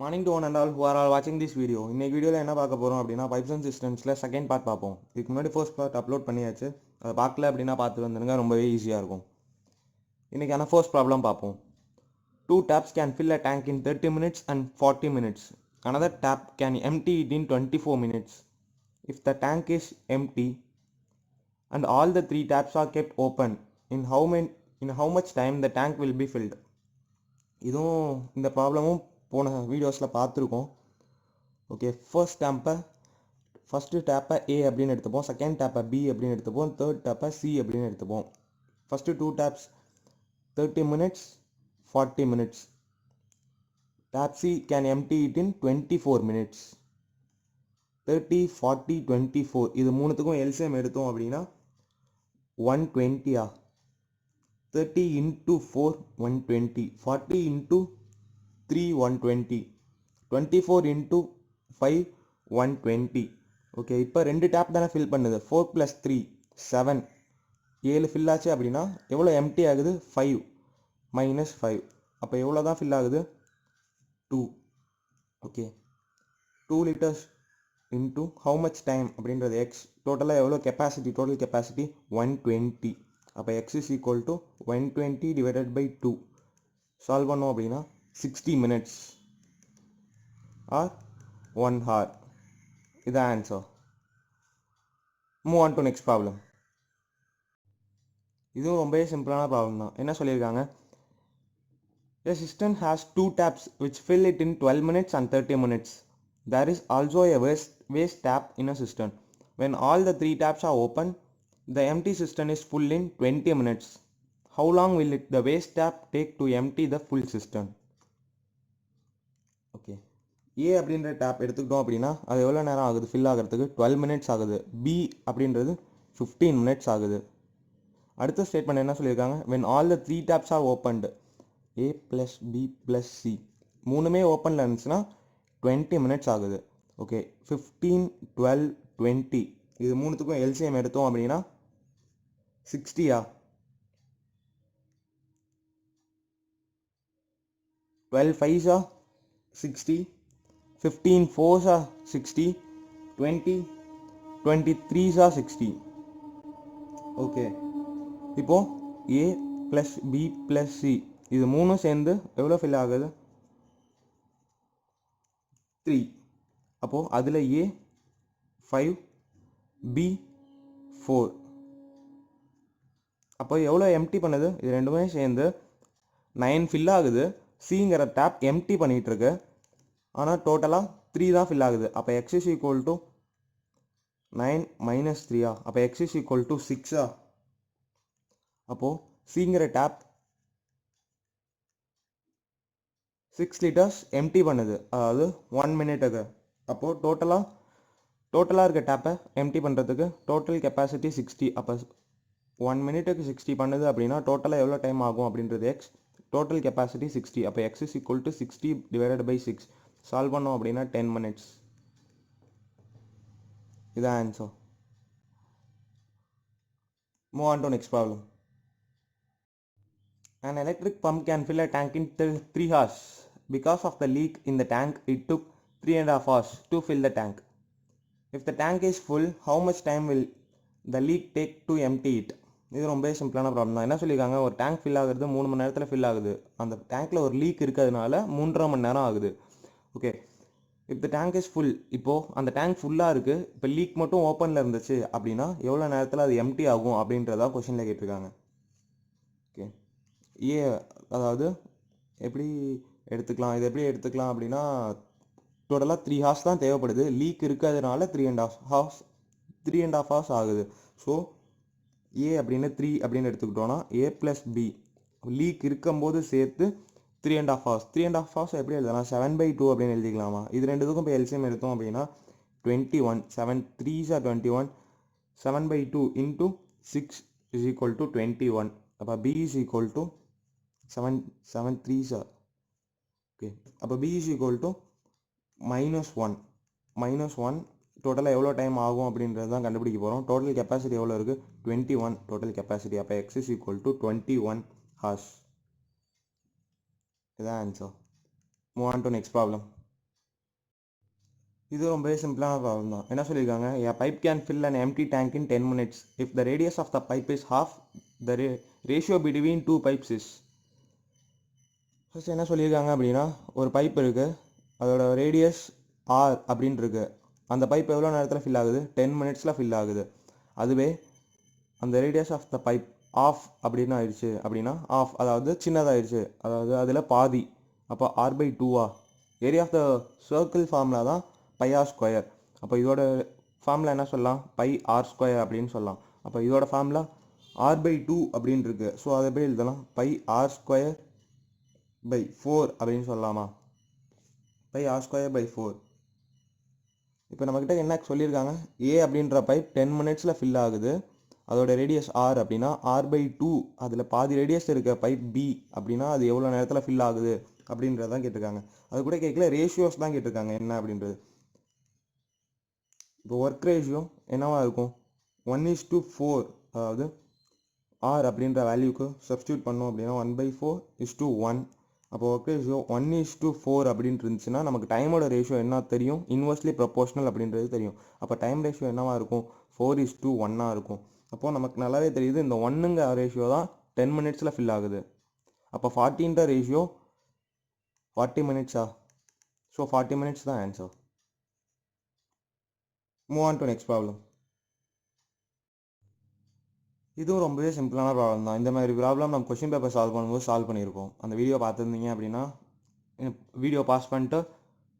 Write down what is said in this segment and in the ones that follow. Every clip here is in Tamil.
Morning to one and all who are all watching this video. இன்னைக்கு வீடியோவில் என்ன பார்க்க போகிறோம் அப்படின்னா பைப்ஸ் அண்ட் சிஸ்டம்ஸில் செகண்ட் பார்ட் பார்ப்போம். இதுக்கு முன்னாடி ஃபர்ஸ்ட் பார்ட் அப்லோட் பண்ணியாச்சு. அதை பார்க்கல அப்படின்னா பார்த்து வந்துருங்க, ரொம்பவே ஈஸியாக இருக்கும். இன்றைக்கான ஃபர்ஸ்ட் ப்ராப்ளம் பார்ப்போம். 2 taps can fill a tank in 30 minutes and 40 minutes. Another tap can empty it in 24 minutes. If the tank is empty and all the 3 taps are kept open, in how much time the tank will be filled? இதுவும் இந்த ப்ராப்ளமும் போன வீடியோஸில் பார்த்துருக்கோம். ஓகே, ஃபஸ்ட்டு டேப்பை ஏ அப்படின்னு எடுத்துப்போம், செகண்ட் டேப்பை பி அப்படின்னு எடுத்துப்போம், தேர்ட் டேப்பை சி அப்படின்னு எடுத்துப்போம். First 2 taps 30 minutes 40 minutes. Tap C can empty it in 24 minutes. 30 40 24 இது மூணுத்துக்கும் எல்சிஎம் எடுத்தோம் அப்படின்னா 120. 30 into 4 120, 40 into 3 120, 24 into 5 120. ஓகே, இப்போ 2 டேப் தானே ஃபில் பண்ணுது. 4 + 3 7, 7 ஃபில் ஆச்சு அப்படின்னா எவ்வளோ எம்டி ஆகுது? 5 - 5. அப்போ எவ்வளோ தான் ஃபில் ஆகுது? 2. Okay, 2 liters into how much time அப்படின்றது எக்ஸ். டோட்டலாக எவ்வளோ கெப்பாசிட்டி? Total capacity 120. அப்போ x is equal to 120 divided by 2. Solve பண்ணோம் அப்படின்னா 60 minutes or 1 hour. இதான் answer. Move on to next problem. இதுவும் ரொம்பவே சிம்பிளான ப்ராப்ளம் தான். என்ன சொல்லியிருக்காங்க? A system has 2 taps which fill it in 12 minutes and 30 minutes. There is also a waste tap in a system. When all the 3 taps are open, the empty system is full in 20 minutes. How long will the waste tap take to empty the full system? Okay, A அப்படின்ற டேப் எடுத்துக்கிட்டோம் அப்படின்னா அது எவ்வளோ நேரம் ஆகுது ஃபில் ஆகிறதுக்கு? 12 minutes ஆகுது. பி அப்படின்றது 15 minutes ஆகுது. அடுத்த ஸ்டேட்மெண்ட் என்ன சொல்லியிருக்காங்க? when all the 3 taps are opened, A + B + C மூணுமே ஓப்பனில் இருந்துச்சுன்னா 20 minutes ஆகுது. ஓகே, 15 12 20 இது மூணுத்துக்கும் எல்சிஎம் எடுத்தோம் அப்படின்னா 60. 12 5s 60, 15 4s 60, 20 23s 60. ஓகே, இப்போ A + B + C இது மூணும் சேர்ந்து எவ்வளோ ஃபில் ஆகுது? 3. அப்போது அதில் A 5 B 4. அப்போ எவ்வளோ எம்டி பண்ணுது? இது ரெண்டுமே சேர்ந்து 9 ஃபில் ஆகுது. சிங்கிற டேப் எம்டி பண்ணிகிட்டு இருக்கு, ஆனால் டோட்டலாக 3 தான் ஃபில் ஆகுது. அப்போ x is equal to 9 - 3. அப்போ x is equal to 6. அப்போது சிங்கிற டேப் 6 liters எம்டி பண்ணுது, அதாவது 1 minute. அப்போது டோட்டலாக இருக்க டேப்பை எம்டி பண்ணுறதுக்கு டோட்டல் கெப்பாசிட்டி 60. அப்போ 1 minute 60 பண்ணுது அப்படின்னா டோட்டலாக எவ்வளோ டைம் ஆகும் அப்படின்றது எக்ஸ். Total capacity 60. அப்போ x is equal to 60 divided by 6. Solve பண்ணோம் அப்படின்னா 10 minutes. இதான் answer. Move on to next problem. An electric pump can fill a tank in 3 hours. Because of the leak in the tank, it took 3.5 hours to fill the tank. If the tank is full, how much time will the leak take to empty it? இது ரொம்ப சிம்பிளான ப்ராப்ளம் தான். என்ன சொல்லியிருக்காங்க? ஒரு டேங்க் ஃபில் ஆகுறது 3 மணி நேரத்தில் ஃபில் ஆகுது. அந்த டேங்க்கில் ஒரு லீக் இருக்கிறதுனால 3.5 மணி நேரம் ஆகுது. Okay, if the tank is full, இப்போது அந்த டேங்க் ஃபுல்லாக இருக்குது, இப்போ லீக் மட்டும் ஓப்பனில் இருந்துச்சு அப்படின்னா எவ்வளோ நேரத்தில் அது எம்டி ஆகும் அப்படின்றதான் கொஷினில் கேட்டிருக்காங்க. ஓகே, அதாவது எப்படி எடுத்துக்கலாம்? இது எப்படி எடுத்துக்கலாம் அப்படின்னா டோட்டலாக 3 hours தான் தேவைப்படுது. லீக் இருக்கிறதுனால 3.5 hours ஆகுது. ஸோ ஏ அப்படின்னு 3 அப்படின்னு எடுத்துக்கிட்டோன்னா A + B லீக் இருக்கும்போது சேர்த்து 3.5 hours. 3.5 hours எப்படி எழுதலாம்? 7/2 அப்படின்னு எழுதிக்கலாமா? இது ரெண்டுத்துக்கும் இப்போ எல்சிஎம் எடுத்தோம் அப்படின்னா 21. 7 3s 21, 7/2 into 6 is equal to 21. அப்போ B is equal to 7 3s. Okay, அப்போ B is equal to -1. டோட்டலாக எவ்வளோ டைம் ஆகும் அப்படின்றது தான் கண்டுபிடிக்க போகிறோம். டோட்டல் கெப்பாசிட்டி எவ்வளோ இருக்குது? 21 டோட்டல் கெப்பாசிட்டி. அப்போ x is equal to 21 hours. இதான் answer. Move on to next problem. இது ரொம்பவே சிம்பிளான ப்ராப்ளம் தான். என்ன சொல்லியிருக்காங்க, a pipe can fill an empty tank in 10 minutes if the radius of the pipe is half the ratio between two pipes is. First என்ன சொல்லியிருக்காங்க அப்படின்னா, ஒரு பைப் இருக்குது, அதோட ரேடியஸ் ஆர் அப்படின்னு இருக்கு. அந்த பைப் எவ்வளோ நேரத்தில் ஃபில் ஆகுது, 10 மினிட்ஸில் ஃபில் ஆகுது. அதுவே அந்த radius of the pipe of அப்படின்னு ஆயிடுச்சு அப்படின்னா, ஆஃப் அதாவது சின்னதாகிடுச்சு, அதாவது அதில் பாதி. அப்போ ஆர் பை டூவா, area of the circle formula தான் பை ஆர் ஸ்கொயர். அப்போ இதோட ஃபார்முலா என்ன சொல்லலாம், பை ஆர் ஸ்கொயர் அப்படின்னு சொல்லலாம். அப்போ இதோட ஃபார்முலா ஆர் பை டூ அப்படின்னு இருக்கு. ஸோ அதை போய் எழுதலாம், பை ஆர் ஸ்கொயர் பை 4 அப்படின்னு சொல்லலாமா, பை ஆர் ஸ்கொயர் பை 4. இப்போ நம்மக்கிட்ட என்ன சொல்லியிருக்காங்க, ஏ அப்படின்ற பைப் 10 மினிட்ஸில் ஃபில் ஆகுது, அதோட ரேடியஸ் ஆர் அப்படின்னா ஆர் பை டூ, அதில் பாதி ரேடியஸ் இருக்க பைப் பி அப்படின்னா அது எவ்வளோ நேரத்தில் ஃபில் ஆகுது அப்படின்றதான் கேட்டிருக்காங்க. அது கூட கேட்கல, ரேஷியோஸ் தான் கேட்டிருக்காங்க என்ன அப்படின்றது. இப்போ ஒர்க் ரேஷியோ என்னவா இருக்கும், 1:4, அதாவது ஆர் அப்படின்ற வேல்யூக்கு சப்ஸ்டியூட் பண்ணோம் அப்படின்னா 1/4:1. அப்போ ஒர்க் ரேஷியோ 1:4 அப்படின்ட்டு இருந்துச்சுன்னா நமக்கு டைமோட ரேஷியோ என்ன தெரியும், இன்வெர்ஸ்லி ப்ரொபோர்ஷனல் அப்படின்றது தெரியும். அப்போ டைம் ரேஷியோ என்னவா இருக்கும், 4:1 இருக்கும். அப்போது நமக்கு நல்லாவே தெரியுது இந்த 1ங்க ரேஷியோ தான் 10 மினிட்ஸில் ஃபில் ஆகுது. அப்போ 40ன்ற ரேஷியோ 40 மினிட்ஸா, ஸோ 40 மினிட்ஸ் தான் answer. Move on to next problem. இதுவும் ரொம்பவே சிம்பிளான ப்ராப்ளம் தான். இந்த மாதிரி ப்ராப்ளம் நம்ம கொஷின் பேப்பர் சால்வ் பண்ணும்போது சால்வ் பண்ணியிருக்கோம். அந்த வீடியோ பார்த்துருந்தீங்க அப்படின்னா வீடியோ பாஸ் பண்ணிட்டு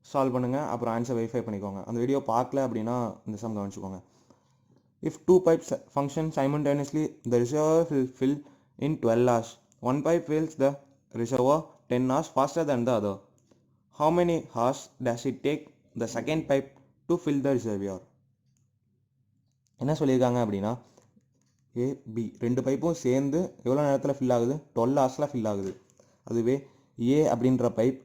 சால்வ் பண்ணுங்கள், அப்புறம் ஆன்சர் வெரிஃபை பண்ணிக்கோங்க. அந்த வீடியோ பார்க்கல அப்படின்னா இந்த சம் கவனிச்சுக்கோங்க. If two pipes function simultaneously, the reservoir will fill in 12 hours. One pipe fills the reservoir 10 hours faster than the other. How many hours does it take the second pipe to fill the reservoir? என்ன சொல்லியிருக்காங்க அப்படின்னா, ஏ பி ரெண்டு பைப்பும் சேர்ந்து எவ்வளோ நேரத்தில் ஃபில் ஆகுது, 12 ஹவர்ஸில் ஃபில் ஆகுது. அதுவே ஏ அப்படின்ற பைப்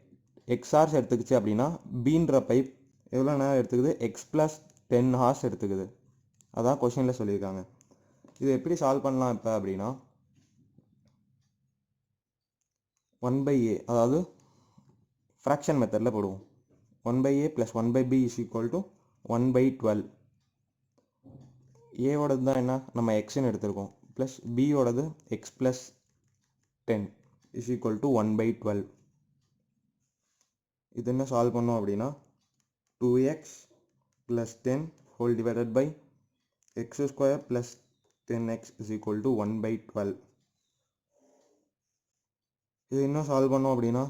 எக்ஸ் ஹவர்ஸ் எடுத்துக்கிச்சு அப்படின்னா பின்ற பைப் எவ்வளோ நேரம் எடுத்துக்குது, எக்ஸ் ப்ளஸ் 10 ஹவர்ஸ் எடுத்துக்குது. அதான் கொஷினில் சொல்லியிருக்காங்க. இது எப்படி சால்வ் பண்ணலாம் இப்போ அப்படின்னா, 1/a, அதாவது ஃப்ராக்ஷன் மெத்தடில் போடுவோம். 1/a plus 1/b is equal to 1/12. ஏவோடது தான் என்ன, நம்ம எக்ஸ்ன்னு எடுத்திருக்கோம், ப்ளஸ் பியோடது x plus 10 is equal to 1/12. இது என்ன சால்வ் பண்ணோம் அப்படின்னா 2x plus 10 whole divided by x square plus 10x is equal to 1/12. இது இன்னும் சால்வ் பண்ணோம் அப்படின்னா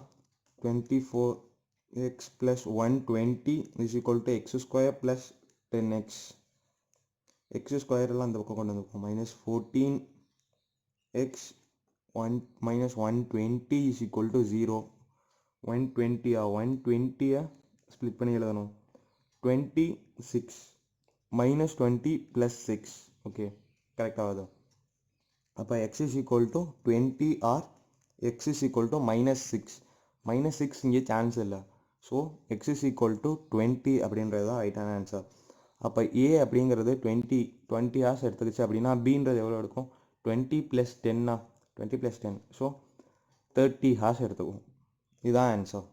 24x plus 120 is equal to x square plus 10x. X ஸ்கொயரெல்லாம் அந்த பக்கம் கொண்டு வந்துருக்கோம், -14x minus 120 is equal to 0. 120 split பண்ணி எழுதணும். 26 -20 + 6. ஓகே, கரெக்டாக ஆகுது. அப்போ x is equal to 20 or x is equal to -6. -6 இங்கே சான்ஸ் இல்லை. So x is equal to 20 அப்படின்றது தான் ரைட்டான ஆன்சர். அப்போ ஏ அப்படிங்கிறது 20 ஹவர்ஸ் எடுத்துக்கிச்சு அப்படின்னா பின்றது எவ்வளோ எடுக்கும், 20 + 10 20 + 10, ஸோ 30 ஹவர்ஸ் எடுத்துக்கும். இதுதான் ஆன்சர்.